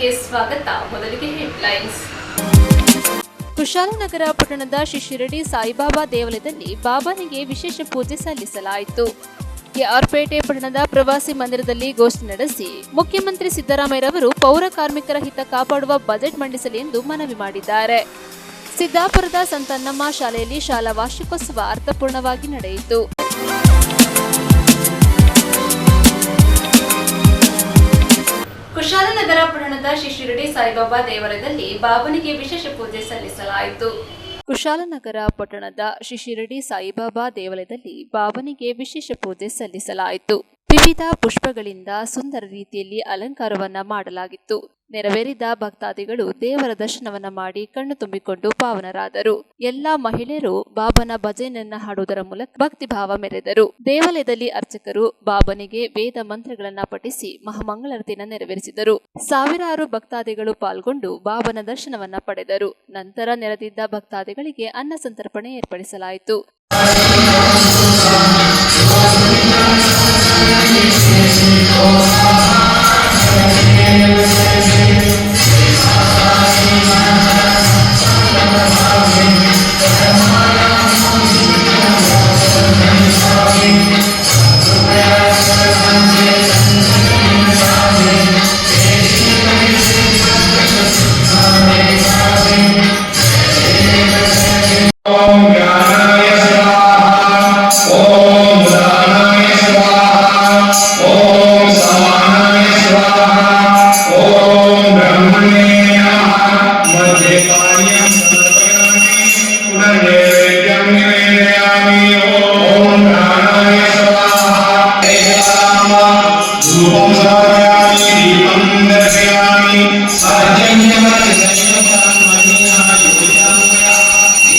ವಾರ್ತೆಗೆ ಸ್ವಾಗತ. ಮೊದಲಿಗೆ ಹೆಡ್ಲೈನ್ಸ್. ಕುಶಾಲನಗರ ಪಟ್ಟಣದ ಶ್ರೀ ಶಿರಡಿ ಸಾಯಿಬಾಬಾ ದೇವಾಲಯದಲ್ಲಿ ಬಾಬನಿಗೆ ವಿಶೇಷ ಪೂಜೆ ಸಲ್ಲಿಸಲಾಯಿತು. ಕೆಆರ್ಪೇಟೆ ಪಟ್ಟಣದ ಪ್ರವಾಸಿ ಮಂದಿರದಲ್ಲಿ ಗೋಷ್ಠಿ ನಡೆಸಿ ಮುಖ್ಯಮಂತ್ರಿ ಸಿದ್ದರಾಮಯ್ಯರವರು ಪೌರ ಕಾರ್ಮಿಕರ ಹಿತ ಕಾಪಾಡುವ ಬಜೆಟ್ ಮಂಡಿಸಲಿ ಎಂದು ಮನವಿ ಮಾಡಿದ್ದಾರೆ. ಸಿದ್ದಾಪುರದ ಸಂತನ್ನಮ್ಮ ಶಾಲೆಯಲ್ಲಿ ಶಾಲಾ ವಾರ್ಷಿಕೋತ್ಸವ ಅರ್ಥಪೂರ್ಣವಾಗಿ ನಡೆಯಿತು. ಕುಶಾಲನಗರ ಪಟ್ಟಣದ ಶ್ರೀ ಶಿರಡಿ ಸಾಯಿಬಾಬಾ ದೇವಾಲಯದಲ್ಲಿ ಬಾಬನಿಗೆ ವಿಶೇಷ ಪೂಜೆ ಸಲ್ಲಿಸಲಾಯಿತು. ಕುಶಾಲನಗರ ಪಟ್ಟಣದ ಶ್ರೀ ಶಿರಡಿ ಸಾಯಿಬಾಬಾ ದೇವಾಲಯದಲ್ಲಿ ಬಾಬನಿಗೆ ವಿಶೇಷ ಪೂಜೆ ಸಲ್ಲಿಸಲಾಯಿತು. ವಿವಿಧ ಪುಷ್ಪಗಳಿಂದ ಸುಂದರ ರೀತಿಯಲ್ಲಿ ಅಲಂಕಾರವನ್ನ ಮಾಡಲಾಗಿತ್ತು. ನೆರವೇರಿದ ಭಕ್ತಾದಿಗಳು ದೇವರ ದರ್ಶನವನ್ನ ಮಾಡಿ ಕಣ್ಣು ತುಂಬಿಕೊಂಡು ಪಾವನರಾದರು. ಎಲ್ಲಾ ಮಹಿಳೆಯರು ಬಾಬನ ಭಜನೆಯನ್ನ ಹಾಡುವುದರ ಮೂಲಕ ಭಕ್ತಿಭಾವ ಮೆರೆದರು. ದೇವಾಲಯದಲ್ಲಿ ಅರ್ಚಕರು ಬಾಬನಿಗೆ ವೇದ ಮಂತ್ರಗಳನ್ನ ಪಠಿಸಿ ಮಹಾಮಂಗಳಾರತಿಯನ್ನು ನೆರವೇರಿಸಿದರು. ಸಾವಿರಾರು ಭಕ್ತಾದಿಗಳು ಪಾಲ್ಗೊಂಡು ಬಾಬನ ದರ್ಶನವನ್ನ ಪಡೆದರು. ನಂತರ ನೆರೆದಿದ್ದ ಭಕ್ತಾದಿಗಳಿಗೆ ಅನ್ನ ಸಂತರ್ಪಣೆ ಏರ್ಪಡಿಸಲಾಯಿತು.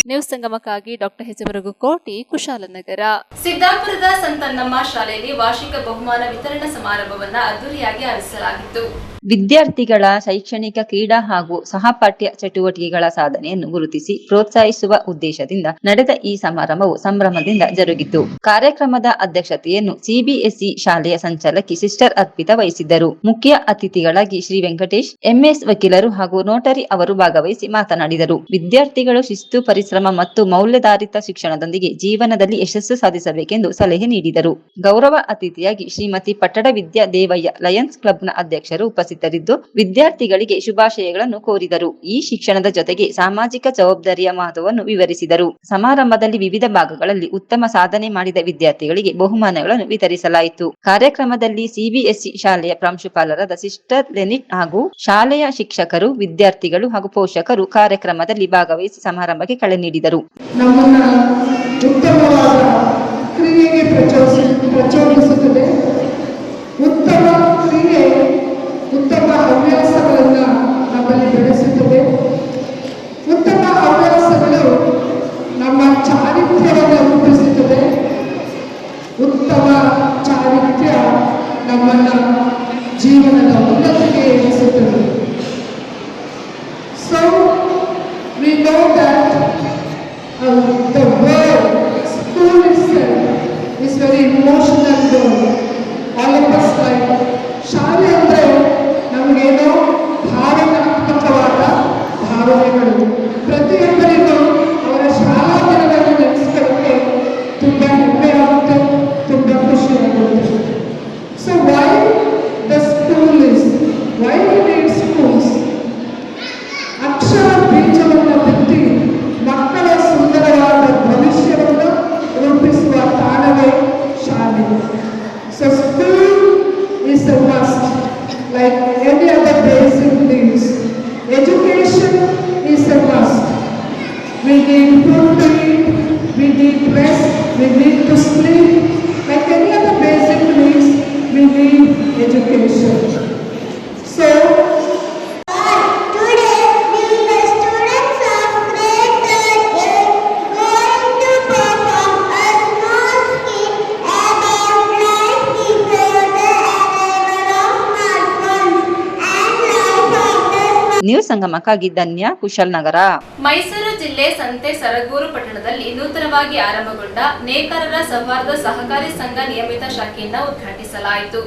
ನ್ಯೂಸ್ ಸಂಗಮಕ್ಕಾಗಿ ಡಾಕ್ಟರ್ ಹೆಚಮರಗು ಕೋಟಿ, ಕುಶಾಲನಗರ. ಸಿದ್ದಾಪುರದ ಸಂತನ್ನಮ್ಮ ಶಾಲೆಯಲ್ಲಿ ವಾರ್ಷಿಕ ಬಹುಮಾನ ವಿತರಣಾ ಸಮಾರಂಭವನ್ನು ಅದ್ದೂರಿಯಾಗಿ ಆಯೋಜಿಸಲಾಗಿತ್ತು. ವಿದ್ಯಾರ್ಥಿಗಳ ಶೈಕ್ಷಣಿಕ, ಕ್ರೀಡಾ ಹಾಗೂ ಸಹಪಾಠ್ಯ ಚಟುವಟಿಕೆಗಳ ಸಾಧನೆಯನ್ನು ಗುರುತಿಸಿ ಪ್ರೋತ್ಸಾಹಿಸುವ ಉದ್ದೇಶದಿಂದ ನಡೆದ ಈ ಸಮಾರಂಭವು ಸಂಭ್ರಮದಿಂದ ಜರುಗಿತು. ಕಾರ್ಯಕ್ರಮದ ಅಧ್ಯಕ್ಷತೆಯನ್ನು ಸಿಬಿಎಸ್ಇ ಶಾಲೆಯ ಸಂಚಾಲಕಿ ಸಿಸ್ಟರ್ ಅರ್ಪಿತಾ ವಹಿಸಿದ್ದರು. ಮುಖ್ಯ ಅತಿಥಿಗಳಾಗಿ ಶ್ರೀ ವೆಂಕಟೇಶ್, ಎಂಎಸ್ ವಕೀಲರು ಹಾಗೂ ನೋಟರಿ ಅವರು ಭಾಗವಹಿಸಿ ಮಾತನಾಡಿದರು. ವಿದ್ಯಾರ್ಥಿಗಳು ಶಿಸ್ತು, ಪರಿಶ್ರಮ ಮತ್ತು ಮೌಲ್ಯಾಧಾರಿತ ಶಿಕ್ಷಣದೊಂದಿಗೆ ಜೀವನದಲ್ಲಿ ಯಶಸ್ಸು ಸಾಧಿಸಬೇಕೆಂದು ಸಲಹೆ ನೀಡಿದರು. ಗೌರವ ಅತಿಥಿಯಾಗಿ ಶ್ರೀಮತಿ ಪಟ್ಟಡ ವಿದ್ಯಾ ದೇವಯ್ಯ ಲಯನ್ಸ್ ಕ್ಲಬ್ನ ಅಧ್ಯಕ್ಷರು ಉಪಸ್ಥಿತರಿದ್ದು ವಿದ್ಯಾರ್ಥಿಗಳಿಗೆ ಶುಭಾಶಯಗಳನ್ನು ಕೋರಿದರು. ಈ ಶಿಕ್ಷಣದ ಜೊತೆಗೆ ಸಾಮಾಜಿಕ ಜವಾಬ್ದಾರಿಯ ಮಹತ್ವವನ್ನು ವಿವರಿಸಿದರು. ಸಮಾರಂಭದಲ್ಲಿ ವಿವಿಧ ಭಾಗಗಳಲ್ಲಿ ಉತ್ತಮ ಸಾಧನೆ ಮಾಡಿದ ವಿದ್ಯಾರ್ಥಿಗಳಿಗೆ ಬಹುಮಾನಗಳನ್ನು ವಿತರಿಸಲಾಯಿತು. ಕಾರ್ಯಕ್ರಮದಲ್ಲಿ ಸಿಬಿಎಸ್ಇ ಶಾಲೆಯ ಪ್ರಾಂಶುಪಾಲರಾದ ಸಿಸ್ಟರ್ ಲೆನಿಟ್ ಹಾಗೂ ಶಾಲೆಯ ಶಿಕ್ಷಕರು, ವಿದ್ಯಾರ್ಥಿಗಳು ಹಾಗೂ ಪೋಷಕರು ಕಾರ್ಯಕ್ರಮದಲ್ಲಿ ಭಾಗವಹಿಸಿ ಸಮಾರಂಭಕ್ಕೆ ಕಳೆ ನೀಡಿದರು. ನಮ್ಮನ್ನ ಉತ್ತಮವಾದ ಕ್ರಿಯೆಗೆ ಪ್ರಚೋದಿಸುತ್ತದೆ. ಉತ್ತಮ ಕ್ರಿಯೆ ಉತ್ತಮ ಹವ್ಯಾಸಗಳನ್ನು ನಮ್ಮಲ್ಲಿ ಬೆಳೆಸುತ್ತದೆ. ಉತ್ತಮ ಹವ್ಯಾಸಗಳು ನಮ್ಮ ಚಾರಿತ್ರ್ಯವನ್ನು ರೂಪಿಸುತ್ತದೆ. ಉತ್ತಮ ಚಾರಿತ್ರ್ಯ ನಮ್ಮನ್ನು ಜೀವನದ ಉನ್ನತಿಗೆ ಏರಿಸುತ್ತದೆ. So we know that the word school itself is very emotional word. All of us like ಶಾಲೆ ಅಂದರೆ ನಮಗೇನೋ ಭಾವನಾತ್ಮಕವಾದ ಭಾವನೆಗಳು. ಪ್ರತಿಯೊಬ್ಬರಿಗೂ ಅವರ ಶಾಲಾ ದಿನಗಳನ್ನು ನೆನೆಸ್ಕೊಳ್ಳೋಕ್ಕೆ ತುಂಬ ಹೆಮ್ಮೆ ಆಗುತ್ತೆ, ತುಂಬ ಖುಷಿ ಆಗುತ್ತೆ. So why the school is, why we need schools? ಅಕ್ಷರ ಬೀಜವನ್ನು ಬಿತ್ತಿ ಮಕ್ಕಳ ಸುಂದರವಾದ ಭವಿಷ್ಯವನ್ನು ರೂಪಿಸುವ ತಾಣವೇ ಶಾಲೆ. So school is a must, like any other basic needs. Education is a must. We need food to eat, we need rest, we need to sleep. Like any other basic needs, we need education. So news ಸಂಗಮಕ್ಕಾಗಿ ಧನ್ಯ, ಕುಶಾಲನಗರ. ಮೈಸೂರು ಜಿಲ್ಲೆ ಸಂತೆ ಸರಗೂರು ಪಟ್ಟಣದಲ್ಲಿ ನೂತನವಾಗಿ ಆರಂಭಗೊಂಡ ನೇಕಾರರ ಸೌಹಾರ್ದ ಸಹಕಾರಿ ಸಂಘ ನಿಯಮಿತ ಶಾಖೆಯನ್ನು ಉದ್ಘಾಟಿಸಲಾಯಿತು.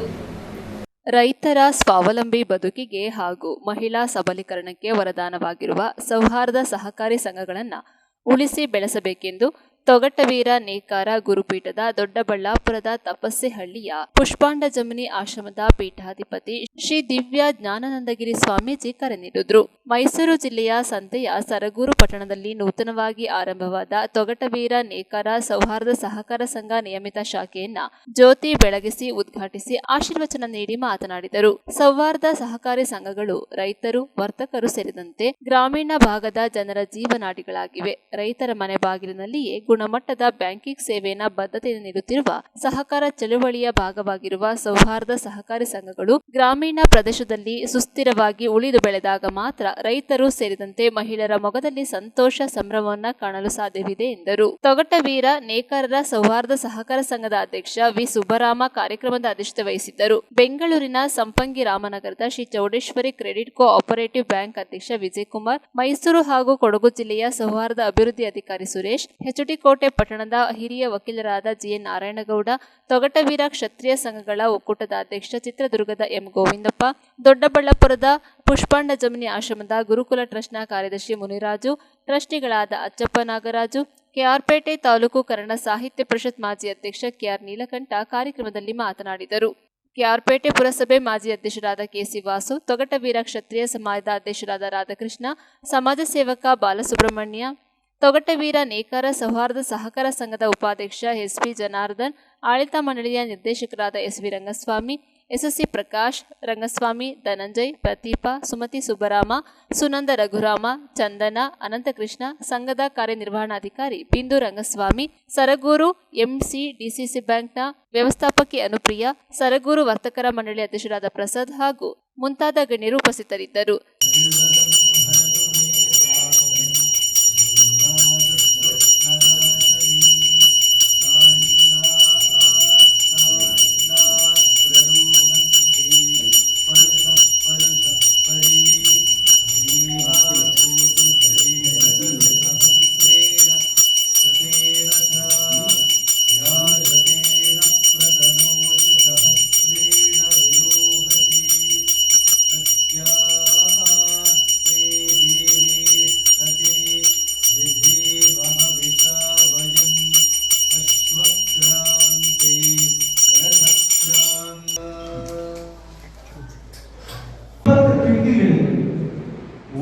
ರೈತರ ಸ್ವಾವಲಂಬಿ ಬದುಕಿಗೆ ಹಾಗೂ ಮಹಿಳಾ ಸಬಲೀಕರಣಕ್ಕೆ ವರದಾನವಾಗಿರುವ ಸೌಹಾರ್ದ ಸಹಕಾರಿ ಸಂಘಗಳನ್ನು ಉಳಿಸಿ ಬೆಳೆಸಬೇಕೆಂದು ತೊಗಟವೀರ ನೇಕಾರ ಗುರುಪೀಠದ ದೊಡ್ಡಬಳ್ಳಾಪುರದ ತಪಸ್ಸೆಹಳ್ಳಿಯ ಪುಷ್ಪಾಂಡ ಜಮನಿ ಆಶ್ರಮದ ಪೀಠಾಧಿಪತಿ ಶ್ರೀ ದಿವ್ಯ ಜ್ಞಾನಾನಂದಗಿರಿ ಸ್ವಾಮೀಜಿ ಕರೆ ನೀಡಿದ್ರು. ಮೈಸೂರು ಜಿಲ್ಲೆಯ ಸಂತೆಯ ಸರಗೂರು ಪಟ್ಟಣದಲ್ಲಿ ನೂತನವಾಗಿ ಆರಂಭವಾದ ತೊಗಟವೀರ ನೇಕಾರ ಸೌಹಾರ್ದ ಸಹಕಾರ ಸಂಘ ನಿಯಮಿತ ಶಾಖೆಯನ್ನ ಜ್ಯೋತಿ ಬೆಳಗಿಸಿ ಉದ್ಘಾಟಿಸಿ ಆಶೀರ್ವಚನ ನೀಡಿ ಮಾತನಾಡಿದರು. ಸೌಹಾರ್ದ ಸಹಕಾರಿ ಸಂಘಗಳು ರೈತರು, ವರ್ತಕರು ಸೇರಿದಂತೆ ಗ್ರಾಮೀಣ ಭಾಗದ ಜನರ ಜೀವನಾಡಿಗಳಾಗಿವೆ. ರೈತರ ಮನೆ ಬಾಗಿಲಿನಲ್ಲಿಯೇ ಗುಣಮಟ್ಟದ ಬ್ಯಾಂಕಿಂಗ್ ಸೇವೆಯನ್ನು ಬದ್ಧತೆಯನ್ನು ನೀಡುತ್ತಿರುವ ಸಹಕಾರ ಚಳುವಳಿಯ ಭಾಗವಾಗಿರುವ ಸೌಹಾರ್ದ ಸಹಕಾರಿ ಸಂಘಗಳು ಗ್ರಾಮೀಣ ಪ್ರದೇಶದಲ್ಲಿ ಸುಸ್ಥಿರವಾಗಿ ಉಳಿದು ಬೆಳೆದಾಗ ಮಾತ್ರ ರೈತರು ಸೇರಿದಂತೆ ಮಹಿಳೆಯರ ಮೊಗದಲ್ಲಿ ಸಂತೋಷ ಸಂಭ್ರಮವನ್ನ ಕಾಣಲು ಸಾಧ್ಯವಿದೆ ಎಂದರು. ತೊಗಟವೀರ ನೇಕಾರರ ಸೌಹಾರ್ದ ಸಹಕಾರ ಸಂಘದ ಅಧ್ಯಕ್ಷ ವಿ ಸುಬ್ಬರಾಮ ಕಾರ್ಯಕ್ರಮದ ಅಧ್ಯಕ್ಷತೆ ವಹಿಸಿದ್ದರು. ಬೆಂಗಳೂರಿನ ಸಂಪಂಗಿ ರಾಮನಗರದ Shri Chowdeshwari credit co operative bank ಅಧ್ಯಕ್ಷ ವಿಜಯ್ ಕುಮಾರ್, ಮೈಸೂರು ಹಾಗೂ ಕೊಡಗು ಜಿಲ್ಲೆಯ ಸೌಹಾರ್ದ ಅಭಿವೃದ್ಧಿ ಅಧಿಕಾರಿ ಸುರೇಶ್, ಕೋಟೆ ಪಟ್ಟಣದ ಹಿರಿಯ ವಕೀಲರಾದ ಜಿಎನ್ ನಾರಾಯಣಗೌಡ, ತೊಗಟವೀರ ಕ್ಷತ್ರಿಯ ಸಂಘಗಳ ಒಕ್ಕೂಟದ ಅಧ್ಯಕ್ಷ ಚಿತ್ರದುರ್ಗದ ಎಂ ಗೋವಿಂದಪ್ಪ, ದೊಡ್ಡಬಳ್ಳಾಪುರದ ಪುಷ್ಪಾಂಡ ಜಮನಿ ಆಶ್ರಮದ ಗುರುಕುಲ ಟ್ರಸ್ಟ್ನ ಕಾರ್ಯದರ್ಶಿ ಮುನಿರಾಜು, ಟ್ರಸ್ಟಿಗಳಾದ ಅಚ್ಚಪ್ಪ ನಾಗರಾಜು, ಕೆಆರ್ಪೇಟೆ ತಾಲೂಕು ಕನ್ನಡ ಸಾಹಿತ್ಯ ಪರಿಷತ್ ಮಾಜಿ ಅಧ್ಯಕ್ಷ ಕೆಆರ್ ನೀಲಕಂಠ ಕಾರ್ಯಕ್ರಮದಲ್ಲಿ ಮಾತನಾಡಿದರು. ಕೆಆರ್ಪೇಟೆ ಪುರಸಭೆ ಮಾಜಿ ಅಧ್ಯಕ್ಷರಾದ ಕೆಸಿ ವಾಸು, ತೊಗಟವೀರ ಕ್ಷತ್ರಿಯ ಸಮಾಜದ ಅಧ್ಯಕ್ಷರಾದ ರಾಧಾಕೃಷ್ಣ, ಸಮಾಜ ಸೇವಕ ಬಾಲಸುಬ್ರಹ್ಮಣ್ಯ, ತೊಗಟವೀರ ನೇಕಾರ ಸೌಹಾರ್ದ ಸಹಕಾರ ಸಂಘದ ಉಪಾಧ್ಯಕ್ಷ ಎಸ್ಪಿ ಜನಾರ್ದನ್, ಆಡಳಿತ ಮಂಡಳಿಯ ನಿರ್ದೇಶಕರಾದ ಎಸ್ವಿ ರಂಗಸ್ವಾಮಿ, ಎಸ್ಎಸ್ಸಿ ಪ್ರಕಾಶ್, ರಂಗಸ್ವಾಮಿ, ಧನಂಜಯ್, ಪ್ರದೀಪ, ಸುಮತಿ ಸುಬ್ಬರಾಮ, ಸುನಂದ ರಘುರಾಮ, ಚಂದನ, ಅನಂತಕೃಷ್ಣ, ಸಂಘದ ಕಾರ್ಯನಿರ್ವಹಣಾಧಿಕಾರಿ ಬಿಂದು ರಂಗಸ್ವಾಮಿ, ಸರಗೂರು ಎಂಸಿಡಿಸಿಸಿ ಬ್ಯಾಂಕ್ನ ವ್ಯವಸ್ಥಾಪಕಿ ಅನುಪ್ರಿಯ, ಸರಗೂರು ವರ್ತಕರ ಮಂಡಳಿ ಅಧ್ಯಕ್ಷರಾದ ಪ್ರಸಾದ್ ಹಾಗೂ ಮುಂತಾದ ಗಣ್ಯರು ಉಪಸ್ಥಿತರಿದ್ದರು.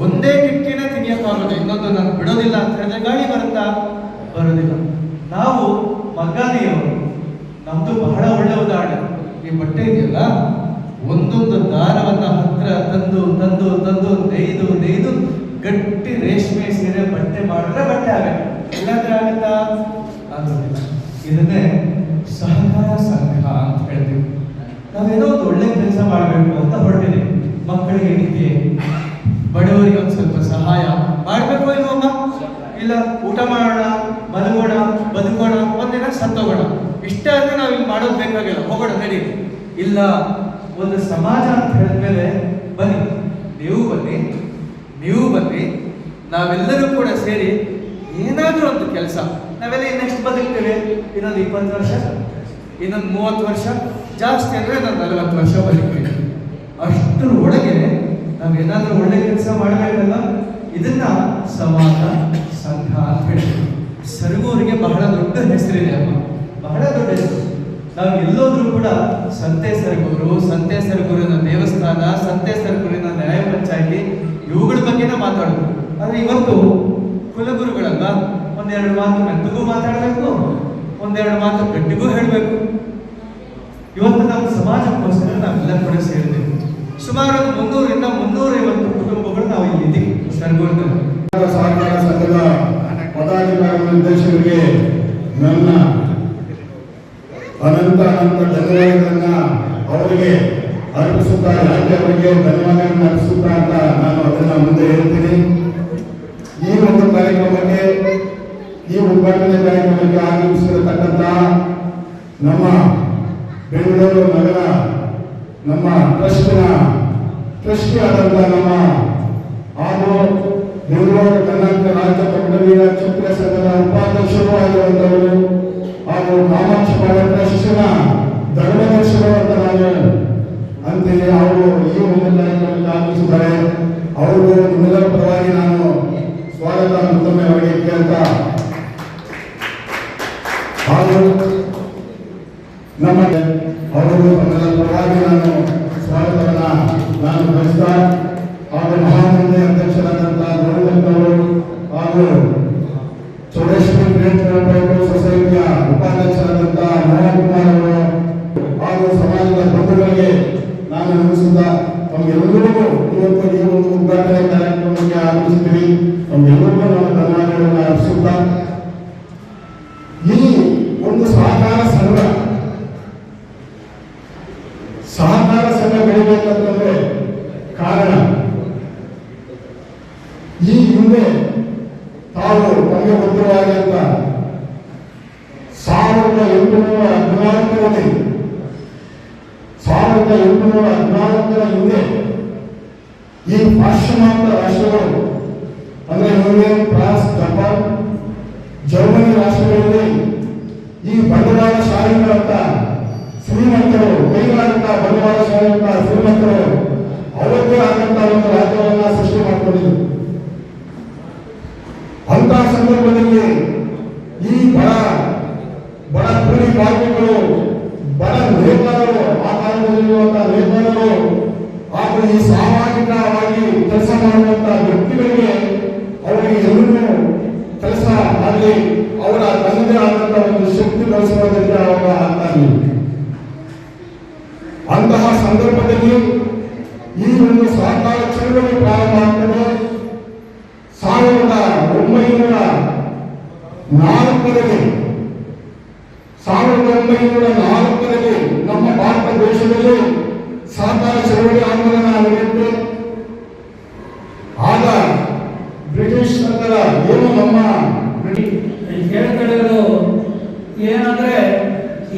ಒಂದೇ ಕಿಟಕಿನ ತೆಗಿಯಕ್ಕಾಗೋದು, ಇನ್ನೊಂದು ನಾನು ಬಿಡೋದಿಲ್ಲ ಅಂತ ಹೇಳಿದ್ರೆ ಗಾಳಿ ಬರುತ್ತಾ? ಬರೋದಿಲ್ಲ. ನಾವು ಮಗ್ಗಾದಿಯವರು, ನಮ್ದು ಬಹಳ ಒಳ್ಳೆ ಉದಾಹರಣೆ. ಈ ಬಟ್ಟೆ ಇದೆಯಲ್ಲ, ಒಂದೊಂದು ದಾರವನ್ನ ಹತ್ರ ತಂದು ತಂದು ತಂದು ನೇಯ್ದು ನೇಯ್ದು ಗಟ್ಟಿ ರೇಷ್ಮೆ ಸೀರೆ ಬಟ್ಟೆ ಮಾಡಿದ್ರೆ ಬಟ್ಟೆ ಆಗತ್ತೆ, ಇಲ್ಲಾಂದ್ರೆ ಆಗತ್ತಾ? ಆಗೋದಿಲ್ಲ. ಇದನ್ನೇ ಸಹಕಾರ ಸಂಘ ಅಂತ ಹೇಳ್ತೀವಿ. ನಾವೇನೋ ಒಂದು ಒಳ್ಳೆ ಕೆಲಸ ಮಾಡಬೇಕು ಅಂತ ಹೊರಟಿದೆ. ಮಕ್ಕಳಿಗೆ ನಿದ್ದೆ, ಬಡವರಿಗೆ ಒಂದು ಸ್ವಲ್ಪ ಸಹಾಯ ಮಾಡಬೇಕು ಇಲ್ವಮ್ಮ? ಇಲ್ಲ, ಊಟ ಮಾಡೋಣ, ಮಲಗೋಣ, ಬದುಕೋಣ, ಒಂದಿನ ಸತ್ತೋಗೋಣ, ಇಷ್ಟೇ ಆದ್ರೆ ನಾವು ಇಲ್ಲಿ ಮಾಡೋದು ಬೇಕಾಗಿಲ್ಲ, ಹೋಗೋಣ ನಡಿ. ಇಲ್ಲ, ಒಂದು ಸಮಾಜ ಅಂತ ಹೇಳಿದ್ಮೇಲೆ ಬನ್ನಿ, ನೀವು ಬನ್ನಿ, ನೀವು ಬನ್ನಿ, ನಾವೆಲ್ಲರೂ ಕೂಡ ಸೇರಿ ಏನಾದ್ರೂ ಒಂದು ಕೆಲಸ. ನಾವೆಲ್ಲ ನೆಕ್ಸ್ಟ್ ಬದುಕ್ತೇವೆ, ಇನ್ನೊಂದು 20 ವರ್ಷ, ಇನ್ನೊಂದು 30 ವರ್ಷ, ಜಾಸ್ತಿ ಅಂದ್ರೆ ನಾನು 40 ವರ್ಷ ಬದುಕ್ತೇವೆ. ಅಷ್ಟರ ಒಳಗೆ ನಾವೇನಾದ್ರೂ ಒಳ್ಳೆ ಕೆಲಸ ಮಾಡಬೇಕಲ್ಲ. ಇದನ್ನ ಸಮಾಜ ಸಂಘ ಅಂತ ಹೇಳ್ತೀವಿ. ಸರಗೂರಿಗೆ ಬಹಳ ದೊಡ್ಡ ಹೆಸರಿದೆ ಅಮ್ಮ, ಬಹಳ ದೊಡ್ಡ ಹೆಸರು. ನಾವು ಎಲ್ಲೋದ್ರೂ ಕೂಡ ಸಂತೆ ಸರಗೂರಿನ ದೇವಸ್ಥಾನ, ಸಂತೆ ಸರಗೂರಿನ ನ್ಯಾಯ ಪಂಚಾಯತಿ, ಇವುಗಳ ಬಗ್ಗೆನೇ ಮಾತಾಡೋದು. ಆದ್ರೆ ಇವತ್ತು ಕುಲಗುರುಗಳಲ್ಲ, ಒಂದೆರಡು ಮಾತು ಮೆತ್ತಗೂ ಮಾತಾಡಬೇಕು, ಒಂದೆರಡು ಮಾತು ಗಟ್ಟಿಗೂ ಹೇಳಬೇಕು. ಇವತ್ತು ನಮ್ಮ ಸಮಾಜಕ್ಕೋಸ್ಕರ ನಾವೆಲ್ಲ ಕೂಡ ಸೇರಿದ್ದೇವೆ. ಸುಮಾರು 300ರಿಂದ 350 ಕುಟುಂಬಗಳು ನಾವು ಇಲ್ಲಿ ಇದ್ದೀವಿ ಸರಗೂರಿನಲ್ಲಿ. ಸಹಕಾರ ಸಂಘದ ಪದಾಧಿಕಾರಿ ನಿರ್ದೇಶಕರಿಗೆ ನನ್ನ ಅನಂತ ಧನ್ಯವಾದಗಳನ್ನ ಅವರಿಗೆ ಅರ್ಪಿಸುತ್ತಾ, ರಾಜ್ಯ ಅವರಿಗೆ ಧನ್ಯವಾದಗಳನ್ನು ಅರ್ಪಿಸುತ್ತಾ ಅಂತ ನಾನು ಅದನ್ನ ಮುಂದೆ ಹೇಳ್ತೀನಿ. ಈ ಒಂದು ಕಾರ್ಯಕ್ರಮಕ್ಕೆ, ಈ ಉದ್ಘಾಟನೆ ಕಾರ್ಯಕ್ರಮಕ್ಕೆ ಆಗಮಿಸಿರತಕ್ಕಂತ ನಮ್ಮ ಬೆಂಗಳೂರು ನಗರ ನಮ್ಮ ಟ್ರಸ್ಟಿ ಆದಂತ ನಮ್ಮ ಹಾಗೂ ಬೆಂಗಳೂರು ಕರ್ನಾಟಕ ರಾಜ್ಯ ತೊಗಟವೀರ ಕ್ಷತ್ರಿಯ ಸಂಘದ ಉಪಾಧ್ಯಕ್ಷರು ಆಗಿರುವಂತವರು ಹಾಗೂ ಕಾಮಾಕ್ಷಿ ಟ್ರಸ್ಟಿನ ಧರ್ಮದರ್ಶಿಗಳು ಅಂತ ನಾನು ಅಂತ ಆಗುತ್ತೇನೆ. ಅವರು ಈ ಒಂದು ಕಾರ್ಯಕ್ರಮಕ್ಕೆ ಆಗಮಿಸಿದ್ದಾರೆ. ಅವರು ನಿಮ್ಮೆಲ್ಲರ ಪರವಾಗಿ ನಾನು ಸ್ವಾಗತ ಮತ್ತೊಮ್ಮೆ ಅವರಿಗೆ ಕೇಳ್ತಾ, ಹಾಗೂ ನಮ್ಮ ಅವರು ತಮ್ಮೆಲ್ಲರ ಪರವಾಗಿ ನಾನು ಸ್ವಾಗತವನ್ನ ನಾನು ಬಯಸ್ತಾ, ಹಾಗೂ ಮಹಾಮಂಡಳಿ ಅಧ್ಯಕ್ಷರಾದಂತಹ ಗೋವಿಂದಪ್ಪನವರು ಹಾಗೂ ಚೌಡೇಶ್ವರಿ ಗ್ರೇಟ್ ಕೋಆಪರೇಟಿವ್ ಸೊಸೈಟಿಯ ಉಪಾಧ್ಯಕ್ಷರಾದಂತಹ ಮೋಹನ್ ಕುಮಾರ್ ಅವರು ಹಾಗೂ ಸಮಾಜದ ಬಂಧುಗಳಿಗೆ ನಾನು ನಮಿಸುತ್ತಾ ತಮಗೆಲ್ಲರಿಗೂ ಇವತ್ತು ಈ ಒಂದು ಉದ್ಘಾಟನೆ ಕಾರ್ಯಕ್ರಮಕ್ಕೆ ಆಗಮಿಸಿದ್ದೀವಿ. ತಮಗೆಲ್ಲರಿಗೂ ನಾನು ಧನ್ಯವಾದಗಳನ್ನು ಅರ್ಪಿಸುತ್ತಾ, ಈ ಒಂದು ಸಹಕಾರ ಸಂಘ ಬೆಳಿಬೇಕಂತಂದ್ರೆ ಕಾರಣ, ಈ ಹಿಂದೆ ತಾವು ತಮಗೆ ಗೊತ್ತಿರುವ ಹಾಗೆ ಅಂತ 1814ರ ಹಿಂದೆ ಈ ಪಾಶ್ಚಿಮಾತ್ಯ ರಾಷ್ಟ್ರಗಳು ಅಂದ್ರೆ ಯುರೋಪಿಯನ್, ಫ್ರಾನ್ಸ್, ಜಪಾನ್, ಜರ್ಮನಿ ರಾಷ್ಟ್ರಗಳಲ್ಲಿ ಈ ಬಂಡವಾಳಶಾಹಿಗಳಂತ ಶ್ರೀಮಂತರು, ಕೈಗಾರಿಕಾ ಬಂಡವಾಳಶಾಹಿಗಳಂತ ಶ್ರೀಮಂತರು ಅವರದೇ ಆದಂತಹ ಒಂದು ರಾಜ್ಯವನ್ನ ಸೃಷ್ಟಿ ಮಾಡಿಕೊಂಡಿದ್ರು. ಅಂತಹ ಸಂದರ್ಭದಲ್ಲಿ ಈ ಬಡ ಕೂಲಿ ಕಾರ್ಮಿಕರು, ಬಡ ನೇತಾರರು, ಆ ಕಾಲದಲ್ಲಿರುವಂತಹ ನೇತಾರರು ಹಾಗೂ ಈ ಸಾಮಾಜಿಕವಾಗಿ ಕೆಲಸ ಮಾಡುವಂತಹ ವ್ಯಕ್ತಿಗಳಿಗೆ ಅವರಿಗೆ ಎಲ್ಲರೂ ಕೆಲಸ ಆಗಲಿ, ಅವರ ತನ್ನದೇ ಆದಂತಹ ಒಂದು ಶಕ್ತಿ ಬೆಳೆಸುವುದಕ್ಕೆ ಅವರ ಆಗ್ತಾರೆ. ಅಂತಹ ಸಂದರ್ಭದಲ್ಲಿ ಈ ಒಂದು ಸಹಕಾರ ಚಳವಳಿ ಪ್ರಾರಂಭ ಆಗ್ತದೆ. 1904ರಲ್ಲಿ ನಮ್ಮ ಭಾರತ ದೇಶದಲ್ಲಿ ಸಹಕಾರ ಚಳವಳಿ ಆಂದೋಲನ ನಡೆಯುತ್ತೆ. ಆಗ ಬ್ರಿಟಿಷ್ ಸರ್ಕಾರ ಏನು ನಮ್ಮ ಹೇಳ್ಕೊಳ್ಳೋದು ಏನಂದ್ರೆ,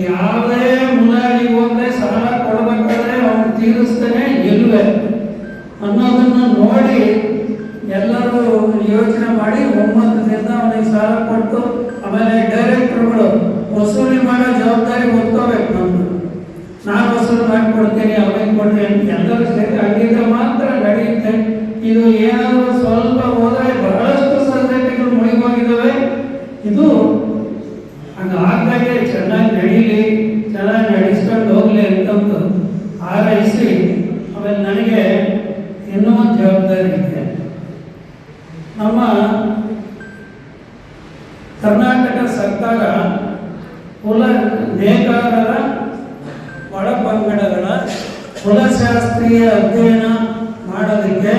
ಯಾವುದೇ ಮುಲಾಜಿ ಹೋದ್ರೆ ಸಾಲ ಕೊಡಬೇಕಾದ್ರೆ ಅವ್ನು ತೀರಿಸ್ತಾನೆ ಗೆಲ್ಲುವೆ ಅನ್ನೋದನ್ನ ನೋಡಿ ಎಲ್ಲರೂ ಯೋಚನೆ ಮಾಡಿ 9 ದಿನ ಅವನಿಗೆ ಸಾಲ ಕೊಟ್ಟು, ಆಮೇಲೆ ಡೈರೆಕ್ಟರ್ಗಳು ವಸೂಲಿ ಮಾಡೋ ಜವಾಬ್ದಾರಿ ಹೊತ್ಕೋಬೇಕು. ನಾನು ವಸೂಲಿ ಮಾಡಿಕೊಡ್ತೇನೆ, ಅವನಿಗೆ ಕೊಡ್ತೇನೆ, ಎಲ್ಲರೂ ಸೇರಿ ಆಗಿದ್ರೆ ಮಾತ್ರ ನಡೆಯುತ್ತೆ. ಇದು ಏನಾದರೂ ಸ್ವಲ್ಪ ಹೋದರೆ ಬಹಳಷ್ಟು ಸೊಸೈಟಿಗಳು ಮುಳುಗೋಗಿದ್ದಾವೆ. ಇದು ಹಂಗಾಗ್ದಾಗೆ ಚೆನ್ನಾಗಿ ನಡೀಲಿ, ಚೆನ್ನಾಗಿ ನಡೆಸ್ಕೊಂಡು ಹೋಗ್ಲಿ ಅಂತಂದು ಹಾರೈಸಿ, ಆಮೇಲೆ ನನಗೆ ಇನ್ನೂ ಒಂದು ಜವಾಬ್ದಾರಿ ಇದೆ. ನಮ್ಮ ಕರ್ನಾಟಕ ಸರ್ಕಾರ ಕುಲ ನೇಕಾರರ ಒಳಪಂಗಡಗಳ ಕುಲಶಾಸ್ತ್ರೀಯ ಅಧ್ಯಯನ ಮಾಡೋದಕ್ಕೆ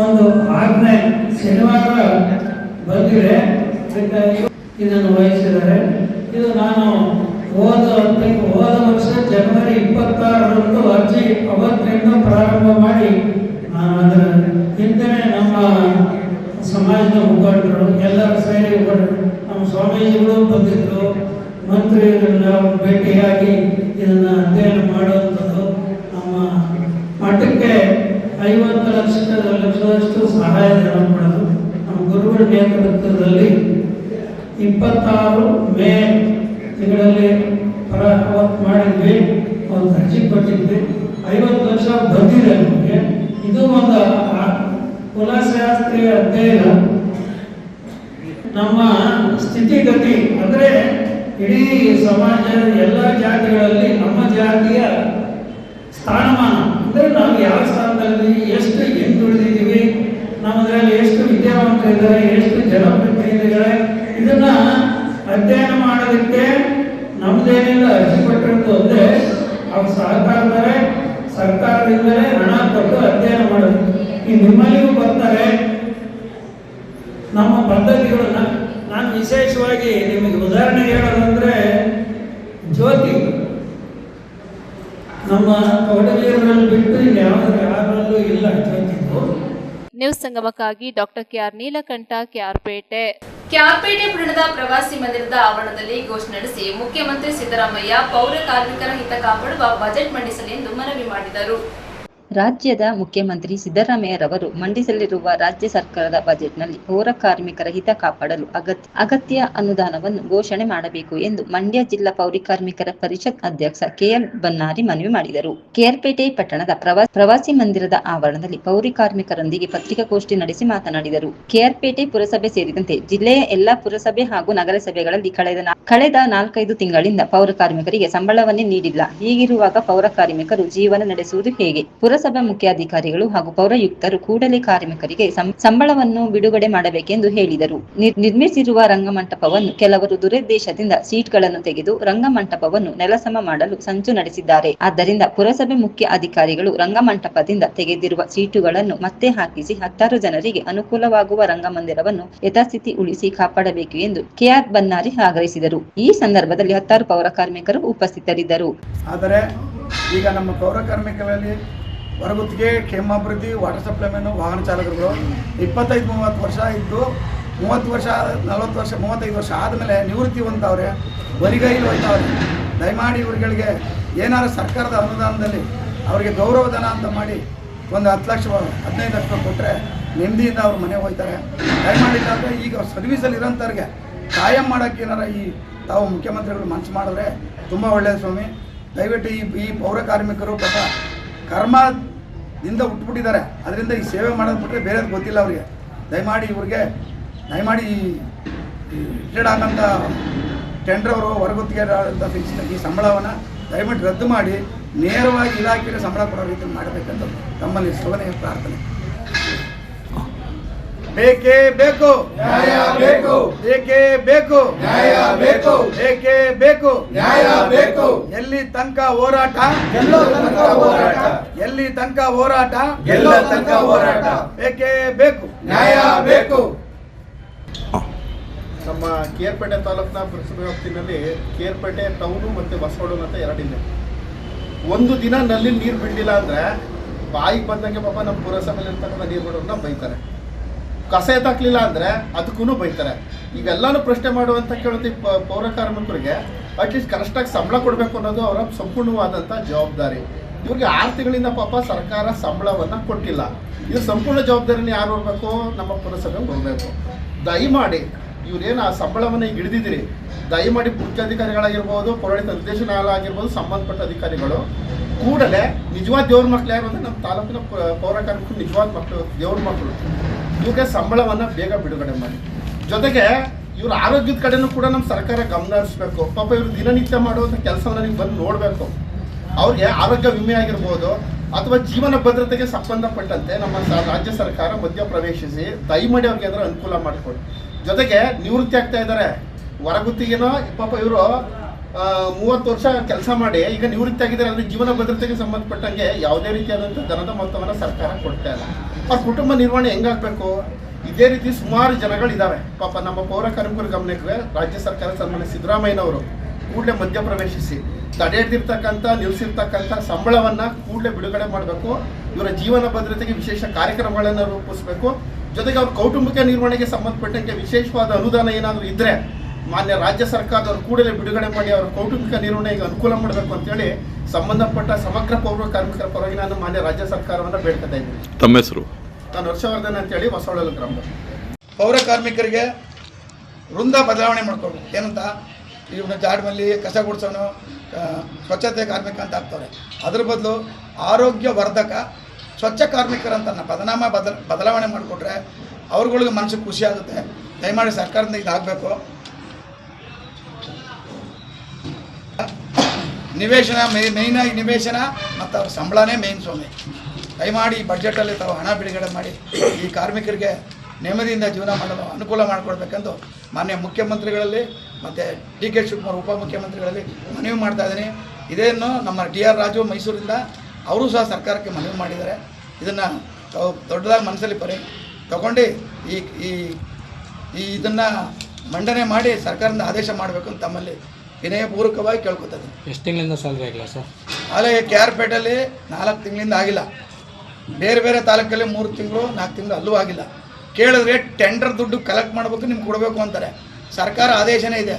ಒಂದು ಆಜ್ಞೆ ಶನಿವಾರ ಬಂದಿದೆ. ಇದನ್ನು ವಹಿಸಿದ್ದಾರೆ. ಇದು ನಾನು ಹೋದ ವರ್ಷ ಜನವರಿ 26ರಂದು ಅರ್ಜಿ ಅವತ್ತಿಂದ ಪ್ರಾರಂಭ ಮಾಡಿ, ನಾನು ಅದರ ಹಿಂದೆನೇ ನಮ್ಮ ಸಮಾಜದ ಮುಖಂಡರು ಎಲ್ಲರೂ ಸೇರಿ ನಮ್ಮ ಸ್ವಾಮೀಜಿಗಳು ಬಂದಿದ್ರು, ಮಂತ್ರಿಗಳನ್ನ ಭೇಟಿಯಾಗಿ ಇದನ್ನ ಅಧ್ಯಯನ ಮಾಡುವಂಥದ್ದು. ನಮ್ಮ ಮಠಕ್ಕೆ 50 ಲಕ್ಷದಷ್ಟು ಸಹಾಯಧನ ಮಾಡೋದು ನಮ್ಮ ಗುರುಗಳ ನೇತೃತ್ವದಲ್ಲಿ 26 ಮೇ ತಿಂಗಳಲ್ಲಿ ಅವತ್ತು ಮಾಡಿದ್ವಿ. ಒಂದು ಅರ್ಜಿ ಕೊಟ್ಟಿದ್ವಿ, 50 ಲಕ್ಷ ಬಂದಿದೆ ನಮಗೆ. ಇದು ಒಂದು ಕುಲಶಾಸ್ತ್ರೀಯ ಅಧ್ಯಯನ. ನಮ್ಮ ಸ್ಥಿತಿಗತಿ ಅಂದರೆ ಇಡೀ ಸಮಾಜ ಎಲ್ಲ ಜಾತಿಗಳಲ್ಲಿ ನಮ್ಮ ಜಾತಿಯ ಸ್ಥಾನಮಾನ ಅಂದರೆ ನಾವು ಯಾವ ಸ್ಥಾನದಲ್ಲಿ ಎಷ್ಟು ಹಿಂದುಳಿದಿದ್ದೀವಿ, ನಮ್ಮದ್ರಲ್ಲಿ ಎಷ್ಟು ವಿದ್ಯಾವಂತರಿದ್ದಾರೆ, ಎಷ್ಟು ಜನಪ್ರತಿನಿಧಿಗಳೇ, ಇದನ್ನ ಅಧ್ಯಯನ ಮಾಡೋದಕ್ಕೆ ನಮ್ದೇನಿಲ್ಲ ಅರ್ಜಿ ಕೊಟ್ಟಿರೋದು ಒಂದೇ. ಅವ್ರು ಸಹಕಾರದವರೇ ಸರ್ಕಾರದಿಂದಲೇ ಹಣ ಕೊಟ್ಟು ಅಧ್ಯಯನ ಮಾಡೋದು. ಈ ನಿಮ್ಮಲ್ಲಿಗೂ ಬರ್ತಾರೆ ನಮ್ಮ ಪದ್ಧತಿಗಳನ್ನ. ನಾನು ವಿಶೇಷವಾಗಿ ನಿಮಗೆ ಉದಾಹರಣೆ ಹೇಳೋದಂದ್ರೆ, ಜ್ಯೋತಿ ನಮ್ಮ ಕೊಡಗೇರಲ್ಲಿ ಬಿಟ್ಟು ಯಾರಲ್ಲೂ ಇಲ್ಲ ಜ್ಯೋತಿದು. ನ್ಯೂಸ್ ಸಂಗಮಕ್ಕಾಗಿ ಡಾಕ್ಟರ್ ಕೆಆರ್ ನೀಲಕಂಠ, ಕೆಆರ್ಪೇಟೆ. ಕೆಆರ್ಪೇಟೆ ಪಟ್ಟಣದ ಪ್ರವಾಸಿ ಮಂದಿರದ ಆವರಣದಲ್ಲಿ ಗೋಷ್ಠಿ ನಡೆಸಿ ಮುಖ್ಯಮಂತ್ರಿ ಸಿದ್ದರಾಮಯ್ಯ ಪೌರ ಕಾರ್ಮಿಕರ ಹಿತ ಕಾಪಾಡುವ ಬಜೆಟ್ ಮಂಡಿಸಲಿ ಎಂದು ಮನವಿ ಮಾಡಿದರು. ರಾಜ್ಯದ ಮುಖ್ಯಮಂತ್ರಿ ಸಿದ್ದರಾಮಯ್ಯರವರು ಮಂಡಿಸಲಿರುವ ರಾಜ್ಯ ಸರ್ಕಾರದ ಬಜೆಟ್ನಲ್ಲಿ ಪೌರ ಕಾರ್ಮಿಕರ ಹಿತ ಕಾಪಾಡಲು ಅಗತ್ಯ ಅನುದಾನವನ್ನು ಘೋಷಣೆ ಮಾಡಬೇಕು ಎಂದು ಮಂಡ್ಯ ಜಿಲ್ಲಾ ಪೌರ ಕಾರ್ಮಿಕರ ಪರಿಷತ್ ಅಧ್ಯಕ್ಷ ಕೆಎಲ್ ಬನ್ನಾರಿ ಮನವಿ ಮಾಡಿದರು. ಕೆಆರ್ಪೇಟೆ ಪಟ್ಟಣದ ಪ್ರವಾಸಿ ಮಂದಿರದ ಆವರಣದಲ್ಲಿ ಪೌರ ಕಾರ್ಮಿಕರೊಂದಿಗೆ ಪತ್ರಿಕಾಗೋಷ್ಠಿ ನಡೆಸಿ ಮಾತನಾಡಿದರು. ಕೆಆರ್ಪೇಟೆ ಪುರಸಭೆ ಸೇರಿದಂತೆ ಜಿಲ್ಲೆಯ ಎಲ್ಲಾ ಪುರಸಭೆ ಹಾಗೂ ನಗರಸಭೆಗಳಲ್ಲಿ ಕಳೆದ 4-5 ತಿಂಗಳಿಂದ ಪೌರ ಕಾರ್ಮಿಕರಿಗೆ ಸಂಬಳವನ್ನೇ ನೀಡಿಲ್ಲ. ಹೀಗಿರುವಾಗ ಪೌರ ಕಾರ್ಮಿಕರು ಜೀವನ ನಡೆಸುವುದು ಹೇಗೆ? ಪುರಸಭಾ ಮುಖ್ಯಾಧಿಕಾರಿಗಳು ಹಾಗೂ ಪೌರಾಯುಕ್ತರು ಕೂಡಲೇ ಕಾರ್ಮಿಕರಿಗೆ ಸಂಬಳವನ್ನು ಬಿಡುಗಡೆ ಮಾಡಬೇಕೆಂದು ಹೇಳಿದರು. ನಿರ್ಮಿಸಿರುವ ರಂಗಮಂಟಪವನ್ನು ಕೆಲವರು ದುರುದ್ದೇಶದಿಂದ ಸೀಟ್ಗಳನ್ನು ತೆಗೆದು ರಂಗಮಂಟಪವನ್ನು ನೆಲಸಮ ಮಾಡಲು ಸಂಚು ನಡೆಸಿದ್ದಾರೆ. ಆದ್ದರಿಂದ ಪುರಸಭೆ ಮುಖ್ಯ ಅಧಿಕಾರಿಗಳು ರಂಗಮಂಟಪದಿಂದ ತೆಗೆದಿರುವ ಸೀಟುಗಳನ್ನು ಮತ್ತೆ ಹಾಕಿಸಿ 10 ಜನರಿಗೆ ಅನುಕೂಲವಾಗುವ ರಂಗಮಂದಿರವನ್ನು ಯಥಾಸ್ಥಿತಿ ಉಳಿಸಿ ಕಾಪಾಡಬೇಕು ಎಂದು ಕೆಆರ್ ಬನ್ನಾರಿ ಆಗ್ರಹಿಸಿದರು. ಈ ಸಂದರ್ಭದಲ್ಲಿ 10 ಪೌರ ಕಾರ್ಮಿಕರು ಉಪಸ್ಥಿತರಿದ್ದರು. ಆದರೆ ಈಗ ನಮ್ಮ ಪೌರ ಕಾರ್ಮಿಕರಲ್ಲಿ ಹೊರಗುತ್ತಿಗೆ, ಕ್ಷೇಮಾಭಿವೃದ್ಧಿ, ವಾಟರ್ ಸಪ್ಲೈ ಮ್ಯಾನು, ವಾಹನ ಚಾಲಕರುಗಳು 25-30 ವರ್ಷ ಇದ್ದು 30 ವರ್ಷ 40 ವರ್ಷ 35 ವರ್ಷ ಆದಮೇಲೆ ನಿವೃತ್ತಿ ಹೊಂದವ್ರೆ, ಬರಿಗೈಲಿ ಹೋಗ್ತಾವ್ರೆ. ದಯಮಾಡಿ ಇವ್ರುಗಳಿಗೆ ಏನಾದ್ರು ಸರ್ಕಾರದ ಅನುದಾನದಲ್ಲಿ ಅವರಿಗೆ ಗೌರವಧನ ಅಂತ ಮಾಡಿ ಒಂದು 10 ಲಕ್ಷ 15 ಲಕ್ಷ ಕೊಟ್ಟರೆ ನೆಮ್ಮದಿಯಿಂದ ಅವ್ರ ಮನೆಗೆ ಹೋಗ್ತಾರೆ. ದಯಮಾಡಿ ಅಂದರೆ ಈಗ ಸರ್ವೀಸಲ್ಲಿ ಇರೋಂಥವ್ರಿಗೆ ಕಾಯಂ ಮಾಡೋಕ್ಕೆ ಏನಾರ ಈ ತಾವು ಮುಖ್ಯಮಂತ್ರಿಗಳು ಮನಸ್ಸು ಮಾಡಿದ್ರೆ ತುಂಬ ಒಳ್ಳೆಯದು ಸ್ವಾಮಿ. ದಯವಿಟ್ಟು ಈ ಪೌರ ಕಾರ್ಮಿಕರು ಪಾಪ ಕರ್ಮದಿಂದ ಹುಟ್ಟುಬಿಟ್ಟಿದ್ದಾರೆ. ಅದರಿಂದ ಈ ಸೇವೆ ಮಾಡೋದು ಬಿಟ್ಟರೆ ಬೇರೆದು ಗೊತ್ತಿಲ್ಲ ಅವರಿಗೆ. ದಯಮಾಡಿ ಈ ರಿಟೈರ್ಡ್ ಆಗೋಂಥ ಟೆಂಡರ್ ಅವರು ಹೊರಗುತ್ತಿಗೆ ಈ ಸಂಬಳವನ್ನು ದಯವಿಟ್ಟು ರದ್ದು ಮಾಡಿ ನೇರವಾಗಿ ಇಲಾಖೆಗೆ ಸಂಬಳ ಕೊಡೋ ರೀತಿಯಲ್ಲಿ ಮಾಡಬೇಕಂತ ತಮ್ಮಲ್ಲಿ ಸೋದನೆ ಪ್ರಾರ್ಥನೆ. ಬೇಕೇ ಬೇಕು ನ್ಯಾಯ ಬೇಕು, ಬೇಕೇ ಬೇಕು ನ್ಯಾಯ ಬೇಕು, ಬೇಕೇ ಬೇಕು ನ್ಯಾಯ ಬೇಕು. ಎಲ್ಲಿ ತನಕ ಹೋರಾಟ ಗೆಲ್ಲೋ ತನಕ ಹೋರಾಟ, ಎಲ್ಲಿ ತನಕ ಹೋರಾಟ ಗೆಲ್ಲೋ ತನಕ ಹೋರಾಟ. ಬೇಕೇ ಬೇಕು ನ್ಯಾಯ ಬೇಕು. ನಮ್ಮ ಕೇರ್ಪೇಟೆ ತಾಲೂಕಿನ ಪುರಸಭೆ ವ್ಯಾಪ್ತಿನಲ್ಲಿ ಕೇರ್ಪೇಟೆ ಟೌನು ಮತ್ತು ಬಸವಡೂರು ಅಂತ 2 ಇದೆ. ಒಂದು ದಿನ ನಲ್ಲಿ ನೀರು ಬಿಡಲಿಲ್ಲ ಅಂದರೆ ಬಾಯಿಗೆ ಬಂದಂಗೆ ಪಾಪ ನಮ್ಮ ಪುರಸಭೆಯಲ್ಲಿ ಇರ್ತಕ್ಕಂಥ ನೀರು ಬಿಡೋರನ್ನ ಬೈತಾರೆ. ಕಸ ಎತ್ತಾಕ್ಲಿಲ್ಲ ಅಂದರೆ ಅದಕ್ಕೂ ಬೈತಾರೆ. ಈಗೆಲ್ಲಾನು ಪ್ರಶ್ನೆ ಮಾಡುವಂಥ ಕೇಳುತ್ತೆ ಪೌರ ಕಾರ್ಮಿಕರಿಗೆ ಅಟ್ಲೀಸ್ಟ್ ಕರೆಕ್ಟಾಗಿ ಸಂಬಳ ಕೊಡಬೇಕು ಅನ್ನೋದು ಅವರ ಸಂಪೂರ್ಣವಾದಂಥ ಜವಾಬ್ದಾರಿ. ಇವ್ರಿಗೆ 6 ತಿಂಗಳಿಂದ ಪಾಪ ಸರ್ಕಾರ ಸಂಬಳವನ್ನು ಕೊಟ್ಟಿಲ್ಲ. ಇದು ಸಂಪೂರ್ಣ ಜವಾಬ್ದಾರಿನ ಯಾರು ನೋಡಬೇಕು? ನಮ್ಮ ಪುರಸಭೆ ಕೊಡಬೇಕು. ದಯಮಾಡಿ ಇವ್ರೇನು ಆ ಸಂಬಳವನ್ನು ಈಗ ಹಿಡಿದಿದ್ದೀರಿ, ದಯಮಾಡಿ ಮುಖ್ಯಾಧಿಕಾರಿಗಳಾಗಿರ್ಬೋದು, ಪೌರಾಡಳಿತ ನಿರ್ದೇಶನಾಲಯ ಆಗಿರ್ಬೋದು, ಸಂಬಂಧಪಟ್ಟ ಅಧಿಕಾರಿಗಳು ಕೂಡಲೇ ನಿಜವಾದ ದೇವ್ರ ಮಕ್ಕಳು ಯಾರು ಅಂದರೆ ನಮ್ಮ ತಾಲೂಕಿನ ಪೌರ ಕಾರ್ಮಿಕರು ನಿಜವಾದ ಮಕ್ಕಳು, ದೇವ್ರ ಮಕ್ಕಳು. ಇವ್ರಿಗೆ ಸಂಬಳವನ್ನು ಬೇಗ ಬಿಡುಗಡೆ ಮಾಡಿ. ಜೊತೆಗೆ ಇವ್ರ ಆರೋಗ್ಯದ ಕಡೆನೂ ಕೂಡ ನಮ್ಮ ಸರ್ಕಾರ ಗಮನ ಹರಿಸ್ಬೇಕು. ಪಾಪ ಇವರು ದಿನನಿತ್ಯ ಮಾಡುವಂಥ ಕೆಲಸವನ್ನು ನೀವು ಬಂದು ನೋಡಬೇಕು. ಅವ್ರಿಗೆ ಆರೋಗ್ಯ ವಿಮೆ ಆಗಿರ್ಬೋದು ಅಥವಾ ಜೀವನ ಭದ್ರತೆಗೆ ಸಂಬಂಧಪಟ್ಟಂತೆ ನಮ್ಮ ರಾಜ್ಯ ಸರ್ಕಾರ ಮಧ್ಯಪ್ರವೇಶಿಸಿ ದಯಮಾಡಿ ಅವ್ರಿಗೆ ಅದರ ಅನುಕೂಲ ಮಾಡಿಕೊಡಿ. ಜೊತೆಗೆ ನಿವೃತ್ತಿ ಆಗ್ತಾ ಇದ್ದಾರೆ. ಹೊರಗುತ್ತಿಗೆನೋ ಪಾಪ ಇವರು 30 ವರ್ಷ ಕೆಲಸ ಮಾಡಿ ಈಗ ನಿವೃತ್ತಿ ಆಗಿದ್ದಾರೆ. ಅಂದರೆ ಜೀವನ ಭದ್ರತೆಗೆ ಸಂಬಂಧಪಟ್ಟಂಗೆ ಯಾವುದೇ ರೀತಿಯಾದಂಥ ಧನದ ಮೊತ್ತವನ್ನು ಸರ್ಕಾರ ಕೊಡ್ತಾ ಇಲ್ಲ. ಅವ್ರ ಕುಟುಂಬ ನಿರ್ವಹಣೆ ಹೆಂಗಾಗಬೇಕು? ಇದೇ ರೀತಿ ಸುಮಾರು ಜನಗಳಿದ್ದಾವೆ. ಪಾಪ ನಮ್ಮ ಪೌರ ಕಾರ್ಮಿಕರ ಗಮನಕ್ಕೆ ರಾಜ್ಯ ಸರ್ಕಾರ ಸನ್ಮಾನ್ಯ ಸಿದ್ದರಾಮಯ್ಯನವರು ಕೂಡಲೇ ಮಧ್ಯಪ್ರವೇಶಿಸಿ ತಡೆ ಹಿಡಿದಿರ್ತಕ್ಕಂಥ ನಿಲ್ಲಿಸಿರ್ತಕ್ಕಂಥ ಸಂಬಳವನ್ನು ಕೂಡಲೇ ಬಿಡುಗಡೆ ಮಾಡಬೇಕು. ಇವರ ಜೀವನ ಭದ್ರತೆಗೆ ವಿಶೇಷ ಕಾರ್ಯಕ್ರಮಗಳನ್ನು ರೂಪಿಸಬೇಕು. ಜೊತೆಗೆ ಅವ್ರ ಕೌಟುಂಬಿಕ ನಿರ್ವಹಣೆಗೆ ಸಂಬಂಧಪಟ್ಟಂತೆ ವಿಶೇಷವಾದ ಅನುದಾನ ಏನಾದರೂ ಇದ್ದರೆ ಮಾನ್ಯ ರಾಜ್ಯ ಸರ್ಕಾರದವರು ಕೂಡಲೇ ಬಿಡುಗಡೆ ಮಾಡಿ ಅವರ ಕೌಟುಂಬಿಕ ನಿರ್ವಹಣೆಗೆ ಅನುಕೂಲ ಮಾಡಬೇಕು ಅಂತೇಳಿ ಸಂಬಂಧಪಟ್ಟ ಸಮಗ್ರ ಪೌರ ಕಾರ್ಮಿಕರ ಪರವಾಗಿ ನಾನು ಮಾನ್ಯ ರಾಜ್ಯ ಸರ್ಕಾರವನ್ನು ಬೇಡ್ಕೊತಾ ಇದ್ದೀನಿ. ತಮ್ಮ ಹೆಸರು? ನಾನು ಹರ್ಷವರ್ಧನ್ ಅಂತೇಳಿ ಹೊಸವಳಲು ಗ್ರಾಮದ. ಪೌರ ಕಾರ್ಮಿಕರಿಗೆ ವೃಂದ ಬದಲಾವಣೆ ಮಾಡ್ಕೊಳ್ಬೇಕು. ಏನಂತ ಇವನು ಜಾಡ್ಮಲ್ಲಿ ಕಸ ಗುಡಿಸೋನು ಸ್ವಚ್ಛತೆ ಕಾರ್ಮಿಕ ಅಂತ ಆಗ್ತವ್ರೆ. ಅದ್ರ ಬದಲು ಆರೋಗ್ಯ ವರ್ಧಕ ಸ್ವಚ್ಛ ಕಾರ್ಮಿಕರಂತ ಪದನಾಮ ಬದಲಾವಣೆ ಮಾಡಿಕೊಟ್ರೆ ಅವ್ರುಗಳಿಗೆ ಮನಸ್ಸಿಗೆ ಖುಷಿ ಆಗುತ್ತೆ. ದಯಮಾಡಿ ಸರ್ಕಾರದಿಂದ ಇದಾಗಬೇಕು. ನಿವೇಶನ ಮೇಯ್ನಾಗಿ ನಿವೇಶನ ಮತ್ತು ಅವ್ರ ಸಂಬಳನೇ ಮೇಯ್ನ್ ಸ್ವಾಮಿ. ದಯಮಾಡಿ ಈ ಬಡ್ಜೆಟಲ್ಲಿ ತಾವು ಹಣ ಬಿಡುಗಡೆ ಮಾಡಿ ಈ ಕಾರ್ಮಿಕರಿಗೆ ನೆಮ್ಮದಿಯಿಂದ ಜೀವನ ಮಾಡಲು ಅನುಕೂಲ ಮಾಡಿಕೊಡ್ಬೇಕೆಂದು ಮಾನ್ಯ ಮುಖ್ಯಮಂತ್ರಿಗಳಲ್ಲಿ ಮತ್ತು ಡಿ ಕೆ ಶಿವಕುಮಾರ್ ಉಪಮುಖ್ಯಮಂತ್ರಿಗಳಲ್ಲಿ ಮನವಿ ಮಾಡ್ತಾ ಇದ್ದೀನಿ. ಇದೇನು ನಮ್ಮ ಟಿ.ಆರ್. ರಾಜು ಮೈಸೂರಿಂದ ಅವರು ಸಹ ಸರ್ಕಾರಕ್ಕೆ ಮನವಿ ಮಾಡಿದ್ದಾರೆ. ಇದನ್ನು ತಾವು ದೊಡ್ಡದಾಗಿ ಮನಸ್ಸಲ್ಲಿ ತಗೊಂಡು ಇದನ್ನು ಮಂಡನೆ ಮಾಡಿ ಸರ್ಕಾರದಿಂದ ಆದೇಶ ಮಾಡಬೇಕು ಅಂತ ತಮ್ಮಲ್ಲಿ ವಿನಯಪೂರ್ವಕವಾಗಿ ಕೇಳ್ಕೊತದೆ. ಎಷ್ಟು ತಿಂಗಳಿಂದ ಸ್ಯಾಲ್ರಿ ಆಗಿಲ್ಲ ಸರ್? ಅಲ್ಲೇ KRಪೇಟೆಯಲ್ಲಿ 4 ತಿಂಗಳಿಂದ ಆಗಿಲ್ಲ. ಬೇರೆ ಬೇರೆ ತಾಲೂಕಲ್ಲಿ 3 ತಿಂಗಳು 4 ತಿಂಗಳು ಅಲ್ಲೂ ಆಗಿಲ್ಲ. ಕೇಳಿದ್ರೆ ಟೆಂಡರ್ ದುಡ್ಡು ಕಲೆಕ್ಟ್ ಮಾಡಬೇಕು, ನಿಮ್ಗೆ ಕೊಡಬೇಕು ಅಂತಾರೆ. ಸರ್ಕಾರ ಆದೇಶನೇ ಇದೆ.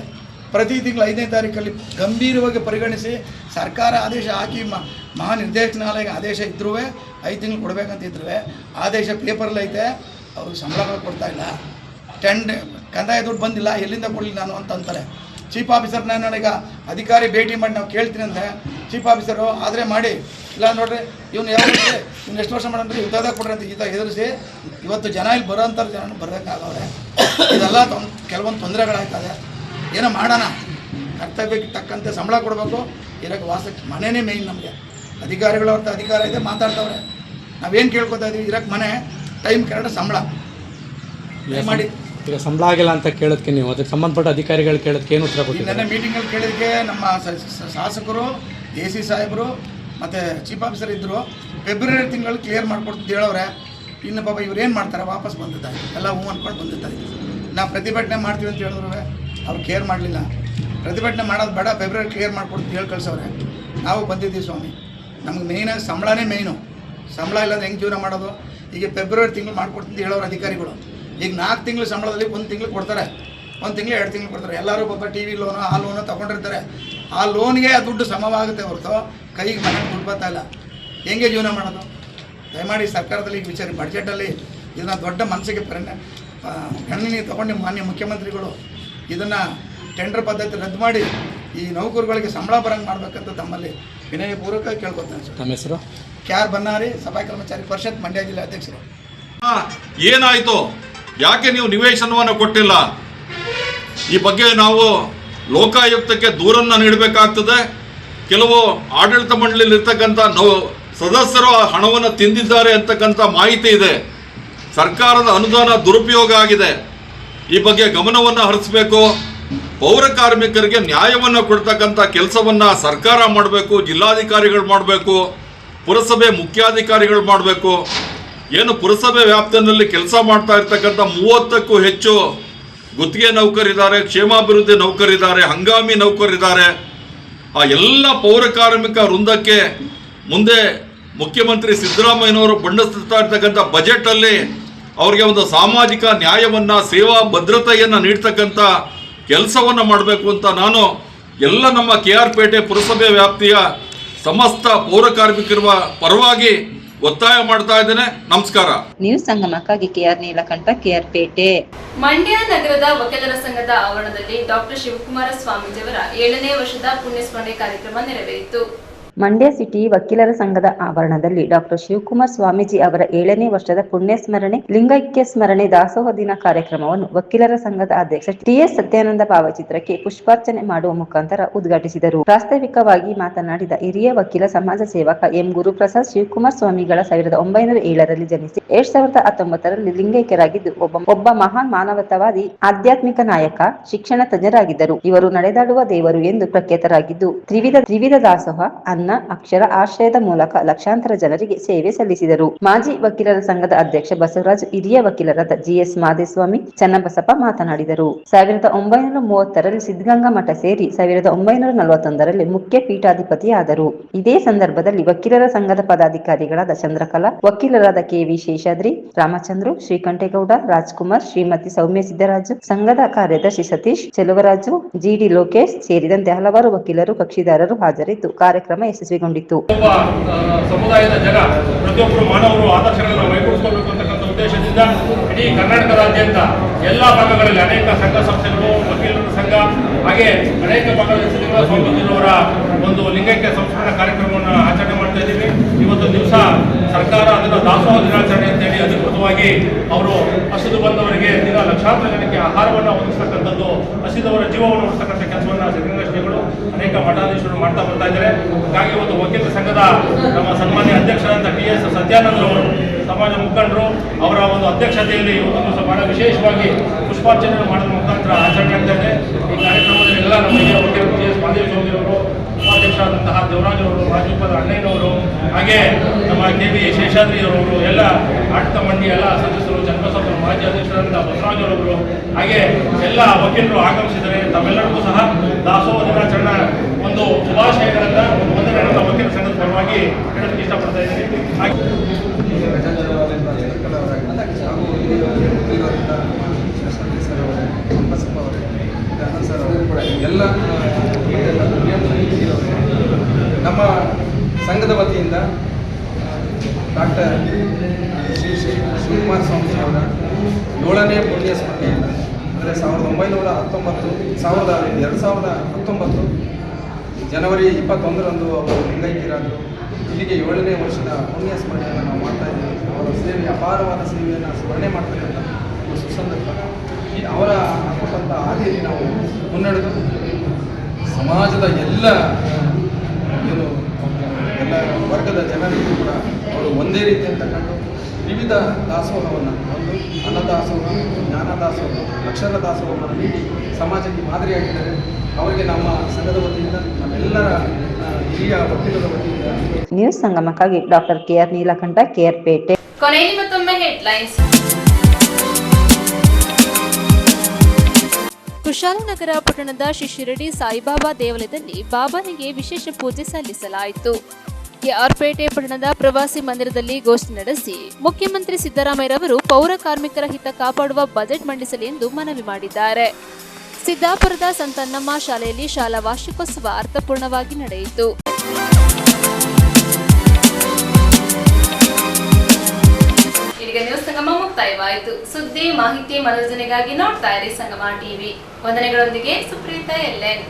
ಪ್ರತಿ ತಿಂಗಳು 5ನೇ ತಾರೀಕಲ್ಲಿ ಗಂಭೀರವಾಗಿ ಪರಿಗಣಿಸಿ ಸರ್ಕಾರ ಆದೇಶ ಹಾಕಿ ಮಹಾನಿರ್ದೇಶನಾಲಯ ಆದೇಶ ಇದ್ರೂ 5 ತಿಂಗಳು ಕೊಡಬೇಕಂತಿದ್ರು ಆದೇಶ ಪೇಪರಲ್ಲಿ ಐತೆ, ಅವ್ರಿಗೆ ಸಂಬಳಗಳು ಕೊಡ್ತಾಯಿಲ್ಲ, ಕಂದಾಯ ದುಡ್ಡು ಬಂದಿಲ್ಲ, ಎಲ್ಲಿಂದ ಕೊಡಲಿ ನಾನು ಅಂತ ಅಂತಾರೆ. ಚೀಫ್ ಆಫೀಸರ್ನ ನನಗ ಅಧಿಕಾರಿ ಭೇಟಿ ಮಾಡಿ ನಾವು ಕೇಳ್ತೀನಿ ಅಂದರೆ ಚೀಫ್ ಆಫೀಸರು ಆದರೆ ಮಾಡಿ, ಇಲ್ಲ ನೋಡ್ರಿ ಇವ್ನು ಇವ್ನು ಎಷ್ಟು ವರ್ಷ ಮಾಡಂದ್ರೆ ಯುದ್ಧದಾಗ ಕೊಡ್ರಿ ಅಂತ ಈತ ಹೆದರಿಸಿ ಇವತ್ತು ಜನ ಇಲ್ಲಿ ಬರೋಂಥ ಜನ ಬರೋಕ್ಕಾಗವ್ರೆ. ಇದೆಲ್ಲ ಕೆಲವೊಂದು ತೊಂದರೆಗಳಾಗ್ತದೆ. ಏನೋ ಮಾಡೋಣ, ಕರ್ತವ್ಯಕ್ಕೆ ತಕ್ಕಂತೆ ಸಂಬಳ ಕೊಡಬೇಕು, ಇರೋಕ್ಕೆ ವಾಸಕ್ಕೆ ಮನೆಯೇ ಮೇಯ್ನ್. ನಮಗೆ ಅಧಿಕಾರಿಗಳು ಅವ್ರದ್ದು ಅಧಿಕಾರ ಇದೆ, ಮಾತಾಡ್ತವ್ರೆ. ನಾವೇನು ಕೇಳ್ಕೊತಾ ಇದ್ದೀವಿ, ಇರೋಕ್ಕೆ ಮನೆ, ಟೈಮ್ ಕರೆಕ್ಟ್ ಸಂಬಳ ಮಾಡಿ. ಈಗ ಸಂಬಳ ಆಗಿಲ್ಲ ಅಂತ ಕೇಳೋದಕ್ಕೆ ನೀವು ಅದಕ್ಕೆ ಸಂಬಂಧಪಟ್ಟ ಅಧಿಕಾರಿಗಳು ಕೇಳೋದಕ್ಕೆ ಏನು ಉತ್ತರ ಕೊಟ್ಟಿದ್ದಾರೆ? ನೆನ್ನೆ ಮೀಟಿಂಗಲ್ಲಿ ಕೇಳಿದಕ್ಕೆ ನಮ್ಮ ಶಾಸಕರು, AC ಸಾಹೇಬರು ಮತ್ತು ಚೀಫ್ ಆಫೀಸರ್ ಇದ್ದರು, ಫೆಬ್ರವರಿ ತಿಂಗಳು ಕ್ಲಿಯರ್ ಮಾಡಿಕೊಡ್ತಿದ್ದು ಹೇಳೋರೆ. ಇನ್ನು ಪಾಪ ಇವ್ರು ಏನು ಮಾಡ್ತಾರೆ, ವಾಪಸ್ ಬಂದಿದ್ದಾರೆ, ಎಲ್ಲ ಹೂ ಅಂದ್ಕೊಂಡು ಬಂದಿದ್ದಾರೆ. ನಾವು ಪ್ರತಿಭಟನೆ ಮಾಡ್ತೀವಿ ಅಂತ ಹೇಳಿದ್ರು ಅವ್ರು ಕೇರ್ ಮಾಡಲಿಲ್ಲ. ಪ್ರತಿಭಟನೆ ಮಾಡೋದು ಬೇಡ, ಫೆಬ್ರವರಿ ಕ್ಲಿಯರ್ ಮಾಡಿಕೊಡ್ತೀವಿ ಹೇಳಿ ಕಳ್ಸವ್ರೆ. ನಾವು ಬಂದಿದ್ದೀವಿ ಸ್ವಾಮಿ, ನಮ್ಗೆ ಮೇಯ್ನಾಗಿ ಸಂಬಳನೇ ಮೇಯ್ನು. ಸಂಬಳ ಇಲ್ಲದ ಹೆಂಗೆ ಜೀವನ ಮಾಡೋದು? ಈಗ ಫೆಬ್ರವರಿ ತಿಂಗಳು ಮಾಡಿಕೊಡ್ತೀನಿ ಹೇಳೋರು ಅಧಿಕಾರಿಗಳು. ಈಗ 4 ತಿಂಗಳು ಸಂಬಳದಲ್ಲಿ 1 ತಿಂಗಳು ಕೊಡ್ತಾರೆ, 1 ತಿಂಗಳು 2 ತಿಂಗಳು ಕೊಡ್ತಾರೆ. ಎಲ್ಲರೂ ಪಾಪ TV ಲೋನು ಆ ಲೋನು ತೊಗೊಂಡಿರ್ತಾರೆ. ಆ ಲೋನ್ಗೆ ಆ ದುಡ್ಡು ಸಮವಾಗುತ್ತೆ ಹೊರತು ಕೈಗೆ ಮನೆಗೆ ದುಡ್ಡು ಬರ್ತಾ ಇಲ್ಲ. ಹೆಂಗೆ ಜೀವನ ಮಾಡೋದು? ದಯಮಾಡಿ ಸರ್ಕಾರದಲ್ಲಿ ಈ ವಿಚಾರ ಬಡ್ಜೆಟಲ್ಲಿ ಇದನ್ನು ದೊಡ್ಡ ಮನಸ್ಸಿಗೆ ಗಣನೀಯ ತೊಗೊಂಡು ಮಾನ್ಯ ಮುಖ್ಯಮಂತ್ರಿಗಳು ಇದನ್ನು ಟೆಂಡರ್ ಪದ್ಧತಿ ರದ್ದು ಮಾಡಿ ಈ ನೌಕರುಗಳಿಗೆ ಸಂಬಳ ಬರಂಗೆ ಮಾಡಬೇಕಂತ ತಮ್ಮಲ್ಲಿ ವಿನಯಪೂರ್ವಕ ಕೇಳ್ಕೊತಾನೆ ಸರ್. ನಮ್ಮ ಹೆಸರು KR ಬನ್ನಾರಿ, ಸಫಾಯಿ ಕರ್ಮಚಾರಿ ಪರಿಷತ್, ಮಂಡ್ಯ ಜಿಲ್ಲೆ ಅಧ್ಯಕ್ಷರು. ಏನಾಯಿತು? ಯಾಕೆ ನೀವು ನಿವೇಶನವನ್ನು ಕೊಟ್ಟಿಲ್ಲ? ಈ ಬಗ್ಗೆ ನಾವು ಲೋಕಾಯುಕ್ತಕ್ಕೆ ದೂರನ್ನು ನೀಡಬೇಕಾಗ್ತದೆ. ಕೆಲವು ಆಡಳಿತ ಮಂಡಳಿಯಲ್ಲಿ ಇರ್ತಕ್ಕಂಥ ಸದಸ್ಯರು ಆ ಹಣವನ್ನು ತಿಂದಿದ್ದಾರೆ ಅಂತಕ್ಕಂಥ ಮಾಹಿತಿ ಇದೆ. ಸರ್ಕಾರದ ಅನುದಾನ ದುರುಪಯೋಗ ಆಗಿದೆ. ಈ ಬಗ್ಗೆ ಗಮನವನ್ನು ಹರಿಸಬೇಕು. ಪೌರ ಕಾರ್ಮಿಕರಿಗೆ ನ್ಯಾಯವನ್ನು ಕೊಡ್ತಕ್ಕಂಥ ಕೆಲಸವನ್ನು ಸರ್ಕಾರ ಮಾಡಬೇಕು, ಜಿಲ್ಲಾಧಿಕಾರಿಗಳು ಮಾಡಬೇಕು, ಪುರಸಭೆ ಮುಖ್ಯಾಧಿಕಾರಿಗಳು ಮಾಡಬೇಕು. ಏನು ಪುರಸಭೆ ವ್ಯಾಪ್ತಿಯಲ್ಲಿ ಕೆಲಸ ಮಾಡ್ತಾ ಇರ್ತಕ್ಕಂಥ 30ಕ್ಕೂ ಹೆಚ್ಚು ಗುತ್ತಿಗೆ ನೌಕರಿದ್ದಾರೆ, ಕ್ಷೇಮಾಭಿವೃದ್ಧಿ ನೌಕರಿದ್ದಾರೆ, ಹಂಗಾಮಿ ನೌಕರಿದ್ದಾರೆ. ಆ ಎಲ್ಲ ಪೌರ ಕಾರ್ಮಿಕ ವೃಂದಕ್ಕೆ ಮುಂದೆ ಮುಖ್ಯಮಂತ್ರಿ ಸಿದ್ದರಾಮಯ್ಯನವರು ಬಣ್ಣಿಸ್ತಾ ಇರ್ತಕ್ಕಂಥ ಬಜೆಟಲ್ಲಿ ಅವರಿಗೆ ಒಂದು ಸಾಮಾಜಿಕ ನ್ಯಾಯವನ್ನು, ಸೇವಾ ಭದ್ರತೆಯನ್ನು ನೀಡ್ತಕ್ಕಂಥ ಕೆಲಸವನ್ನು ಮಾಡಬೇಕು ಅಂತ ನಾನು ಎಲ್ಲ ನಮ್ಮ KR ಪೇಟೆ ಪುರಸಭೆ ವ್ಯಾಪ್ತಿಯ ಸಮಸ್ತ ಪೌರ ಕಾರ್ಮಿಕರ ಪರವಾಗಿ ಒತ್ತಾಯ ಮಾಡ್ತಾ ಇದ್ದೇನೆ. ನಮಸ್ಕಾರ. ನ್ಯೂಸ್ ಸಂಗಮಕ್ಕಾಗಿ KR ನೀಲಕಂಠ, KR ಪೇಟೆ. ಮಂಡ್ಯ ನಗರದ ವಕೀಲರ ಸಂಘದ ಆವರಣದಲ್ಲಿ ಡಾಕ್ಟರ್ ಶಿವಕುಮಾರ ಸ್ವಾಮೀಜಿಯವರ 7ನೇ ವರ್ಷದ ಪುಣ್ಯಸ್ಮರಣೆ ಕಾರ್ಯಕ್ರಮ ನೆರವೇರಿತು. ಮಂಡ್ಯ ಸಿಟಿ ವಕೀಲರ ಸಂಘದ ಆವರಣದಲ್ಲಿ ಡಾಕ್ಟರ್ ಶಿವಕುಮಾರ್ ಸ್ವಾಮೀಜಿ ಅವರ 7ನೇ ವರ್ಷದ ಪುಣ್ಯಸ್ಮರಣೆ ಲಿಂಗೈಕ್ಯ ಸ್ಮರಣೆ ದಾಸೋಹ ದಿನ ಕಾರ್ಯಕ್ರಮವನ್ನು ವಕೀಲರ ಸಂಘದ ಅಧ್ಯಕ್ಷ TS ಸತ್ಯಾನಂದ ಭಾವಚಿತ್ರಕ್ಕೆ ಪುಷ್ಪಾರ್ಚನೆ ಮಾಡುವ ಮುಖಾಂತರ ಉದ್ಘಾಟಿಸಿದರು. ಪ್ರಾಸ್ತಾವಿಕವಾಗಿ ಮಾತನಾಡಿದ ಹಿರಿಯ ವಕೀಲ ಸಮಾಜ ಸೇವಕ M ಗುರುಪ್ರಸಾದ್, ಶಿವಕುಮಾರ್ ಸ್ವಾಮಿಗಳ 1907ರಲ್ಲಿ ಜನಿಸಿ 2019ರಲ್ಲಿ ಲಿಂಗೈಕ್ಯರಾಗಿದ್ದು ಒಬ್ಬ ಮಹಾನ್ ಮಾನವತಾವಾದಿ, ಆಧ್ಯಾತ್ಮಿಕ ನಾಯಕ, ಶಿಕ್ಷಣ ತಜ್ಞರಾಗಿದ್ದರು. ಇವರು ನಡೆದಾಡುವ ದೇವರು ಎಂದು ಪ್ರಖ್ಯಾತರಾಗಿದ್ದು ತ್ರಿವಿಧ ದಾಸೋಹ, ಅನ್ನ, ಅಕ್ಷರ, ಆಶ್ರಯದ ಮೂಲಕ ಲಕ್ಷಾಂತರ ಜನರಿಗೆ ಸೇವೆ ಸಲ್ಲಿಸಿದರು. ಮಾಜಿ ವಕೀಲರ ಸಂಘದ ಅಧ್ಯಕ್ಷ ಬಸವರಾಜ್, ಹಿರಿಯ ವಕೀಲರಾದ GS ಮಾದೇಸ್ವಾಮಿ, ಚನ್ನಬಸಪ್ಪ ಮಾತನಾಡಿದರು. 1930ರಲ್ಲಿ ಸಿದ್ಧಗಂಗಾ ಮಠ ಸೇರಿ 1941ರಲ್ಲಿ ಮುಖ್ಯ ಪೀಠಾಧಿಪತಿಯಾದರು. ಇದೇ ಸಂದರ್ಭದಲ್ಲಿ ವಕೀಲರ ಸಂಘದ ಪದಾಧಿಕಾರಿಗಳಾದ ಚಂದ್ರಕಲಾ, ವಕೀಲರಾದ KV ಶೇಷಾದ್ರಿ, ರಾಮಚಂದ್ರು, ಶ್ರೀಕಂಠೇಗೌಡ, ರಾಜ್ಕುಮಾರ್, ಶ್ರೀಮತಿ ಸೌಮ್ಯ ಸಿದ್ದರಾಜು, ಸಂಘದ ಕಾರ್ಯದರ್ಶಿ ಸತೀಶ್, ಚೆಲುವರಾಜು, GD ಲೋಕೇಶ್ ಸೇರಿದಂತೆ ಹಲವಾರು ವಕೀಲರು, ಕಕ್ಷಿದಾರರು ಹಾಜರಿದ್ದು ಕಾರ್ಯಕ್ರಮ ಯಶಸ್ವಿಗೊಂಡಿತು. ಸಮುದಾಯದ ಜನ ಪ್ರತಿಯೊಬ್ಬರು ಮಾನವರು ಆದರ್ಶಗಳನ್ನು ಮೈಗೂಡಿಸಿಕೊಳ್ಳಬೇಕು ಅಂತಕ್ಕಂಥ ಉದ್ದೇಶದಿಂದ ಇಡೀ ಕರ್ನಾಟಕದಾದ್ಯಂತ ಎಲ್ಲ ಭಾಗಗಳಲ್ಲಿ ಅನೇಕ ಸಂಘ ಸಂಸ್ಥೆಗಳು, ವಕೀಲರ ಸಂಘ, ಹಾಗೆ ಅನೇಕ ಭಾಗಗಳಲ್ಲಿ ಸ್ವಾಮೀಜಿಯವರ ಒಂದು ಲಿಂಗೈಕ್ಯ ಸಂಸ್ಮರಣಾ ಕಾರ್ಯಕ್ರಮವನ್ನು ಆಚರಣೆ ಮಾಡ್ತಾ ಇದ್ದೀವಿ. ಇವತ್ತು ದಿವಸ ಸರ್ಕಾರ ಅದನ್ನು ದಾಸೋಹ ದಿನಾಚರಣೆ ಅಂತೇಳಿ ಅಧಿಕೃತವಾಗಿ ಅವರು ಹಸಿದು ಬಂದವರಿಗೆ ದಿನ ಲಕ್ಷಾಂತರ ಜನಕ್ಕೆ ಆಹಾರವನ್ನು ಒದಗಿಸ್ತಕ್ಕಂಥದ್ದು, ಹಸಿದವರ ಜೀವವನ್ನು ಉಳಿಸ್ತಕ್ಕಂಥ ಕೆಲಸವನ್ನು ಸಿದ್ಧಗಂಗಾ ಶ್ರೀಗಳು ಅನೇಕ ಮಠಾಧೀಶರು ಮಾಡ್ತಾ ಬರ್ತಾ ಇದ್ದಾರೆ. ಹಾಗಾಗಿ ಇವತ್ತು ವಕೀಲರ ಸಂಘದ ನಮ್ಮ ಸನ್ಮಾನ್ಯ ಅಧ್ಯಕ್ಷರಾದ TS ಸತ್ಯಾನಂದರವರು, ಸಮಾಜ ಮುಖಂಡರು, ಅವರ ಒಂದು ಅಧ್ಯಕ್ಷತೆಯಲ್ಲಿ ಇವತ್ತು ದಿವಸ ಬಹಳ ವಿಶೇಷವಾಗಿ ಪುಷ್ಪಾರ್ಚನೆ ಮಾಡೋದ್ರ ಮುಖಾಂತರ ಆಚರಣೆ ಆಗ್ತಾ ಇದೆ. ಈ ಕಾರ್ಯಕ್ರಮದಲ್ಲಿ ಎಲ್ಲ ನಮ್ಮ ಹಿರಿಯ ವಕೀಲರು TS ಮಾದೇಸ್ವಾಮಿಯವರು, ಉಪಾಧ್ಯಕ್ಷರಾದಂತಹ ದೇವರಾಜ್ ಅವರು, ರಾಜೀಪದ ಅಣ್ಣಯ್ಯನವರು, ಹಾಗೆ ನಮ್ಮ KV ಶೇಷಾದ್ರಿಯವರವರು, ಎಲ್ಲ ಆಡಳಿತ ಮಂಡಳಿ ಎಲ್ಲ ಸದಸ್ಯರು, ಚನ್ನಬಸಪ್ಪ ಮಾಜಿ ಅಧ್ಯಕ್ಷರಾದಂತಹ ಬಸವರಾಜ್ ಅವರವರು, ಹಾಗೆ ಎಲ್ಲ ವಕೀಲರು ಆಗಮಿಸಿದರೆ ತಮ್ಮೆಲ್ಲರಿಗೂ ಸಹ ದಾಸೋಹ ದಿನಾಚರಣೆ ಒಂದು ಶುಭಾಶಯಗಳನ್ನು ಒಂದನೇ ನನ್ನ ವಕೀಲ ಸಂಘದ ಪರವಾಗಿ ಹೇಳೋದಕ್ಕೆ ಇಷ್ಟಪಡ್ತಾ ಇದ್ದೀನಿ. ಬಸಪ್ಪ ಅವರು, ಸರ್ ಅವರು ಕೂಡ ಎಲ್ಲ ನಮ್ಮ ಸಂಘದ ವತಿಯಿಂದ ಡಾಕ್ಟರ್ ಶ್ರೀ ಶಿವಕುಮಾರ ಸ್ವಾಮೀಜಿ ಅವರ 7ನೇ ಪುಣ್ಯ ಸ್ಮರಣೆಯನ್ನು ಅಂದರೆ 2019 ಜನವರಿ 21ರಂದು ಅವರು ಲಿಂಗೈಕ್ಯರಾದರು. ಇಲ್ಲಿಗೆ 7ನೇ ವರ್ಷದ ಪುಣ್ಯ ಸ್ಮರಣೆಯನ್ನು ನಾವು ಮಾಡ್ತಾ ಇದ್ದೀವಿ. ಅವರ ಸೇವೆ, ಅಪಾರವಾದ ಸೇವೆಯನ್ನು ಸ್ಮರಣೆ ಮಾಡ್ತಾರೆ ಅಂತ ಒಂದು ಸುಸಂದರ್ಭ. ಅವರ ಕೊಟ್ಟಂಥ ಹಾದಿಯಲ್ಲಿ ನಾವು ಮುನ್ನಡೆದು ಸಮಾಜದ ಎಲ್ಲ ವರ್ಗದ ಜನರಿಗೂ ಕೂಡ ಅವರು ಒಂದೇ ರೀತಿ ಅಂತ ಕಂಡು ವಿವಿಧ ದಾಸೋಹವನ್ನು, ಒಂದು ಅನ್ನದಾಸೋಹ, ಜ್ಞಾನ ದಾಸೋಹ, ಅಕ್ಷರ ದಾಸೋಹವನ್ನು ನೀಡಿ ಸಮಾಜಕ್ಕೆ ಮಾದರಿಯಾಗಿದ್ದಾರೆ. ಅವರಿಗೆ ನಮ್ಮ ಸಂಘದ ವತಿಯಿಂದ, ನಮ್ಮೆಲ್ಲರ ಹಿರಿಯ ವಕೀಲರ ವತಿಯಿಂದ ನ್ಯೂಸ್ ಸಂಗಮಕ್ಕಾಗಿ ಡಾಕ್ಟರ್ KR ನೀಲಕಂಠ, ಕೇರ್ಪೇಟೆ. ಕೊನೆಯಲ್ಲಿ ಮತ್ತೊಮ್ಮೆ ಹೆಡ್ಲೈನ್ಸ್. ಕುಶಾಲನಗರ ಪಟ್ಟಣದ ಶ್ರೀ ಶಿರಡಿ ಸಾಯಿಬಾಬಾ ದೇವಾಲಯದಲ್ಲಿ ಬಾಬನಿಗೆ ವಿಶೇಷ ಪೂಜೆ ಸಲ್ಲಿಸಲಾಯಿತು. KR ಪಟ್ಟಣದ ಪ್ರವಾಸಿ ಮಂದಿರದಲ್ಲಿ ಗೋಷ್ಠಿ ನಡೆಸಿ ಮುಖ್ಯಮಂತ್ರಿ ಸಿದ್ದರಾಮಯ್ಯರವರು ಪೌರ ಕಾರ್ಮಿಕರ ಹಿತ ಕಾಪಾಡುವ ಬಜೆಟ್ ಮಂಡಿಸಲಿ ಎಂದು ಮನವಿ ಮಾಡಿದ್ದಾರೆ. ಸಿದ್ದಾಪುರದ ಸಂತನ್ನಮ್ಮ ಶಾಲೆಯಲ್ಲಿ ಶಾಲಾ ವಾರ್ಷಿಕೋತ್ಸವ ಅರ್ಥಪೂರ್ಣವಾಗಿ ನಡೆಯಿತು. ಇಲ್ಲಿಗೆ ನ್ಯೂಸ್ ಸಂಗಮ ಮುಕ್ತಾಯವಾಯಿತು. ಸುದ್ದಿ, ಮಾಹಿತಿ, ಮನೋರಂಜನೆಗಾಗಿ ನೋಡ್ತಾ ಇರಿ ಸಂಗಮ ಟಿವಿ. ವಂದನೆಗಳೊಂದಿಗೆ ಸುಪ್ರೀತಾ LN.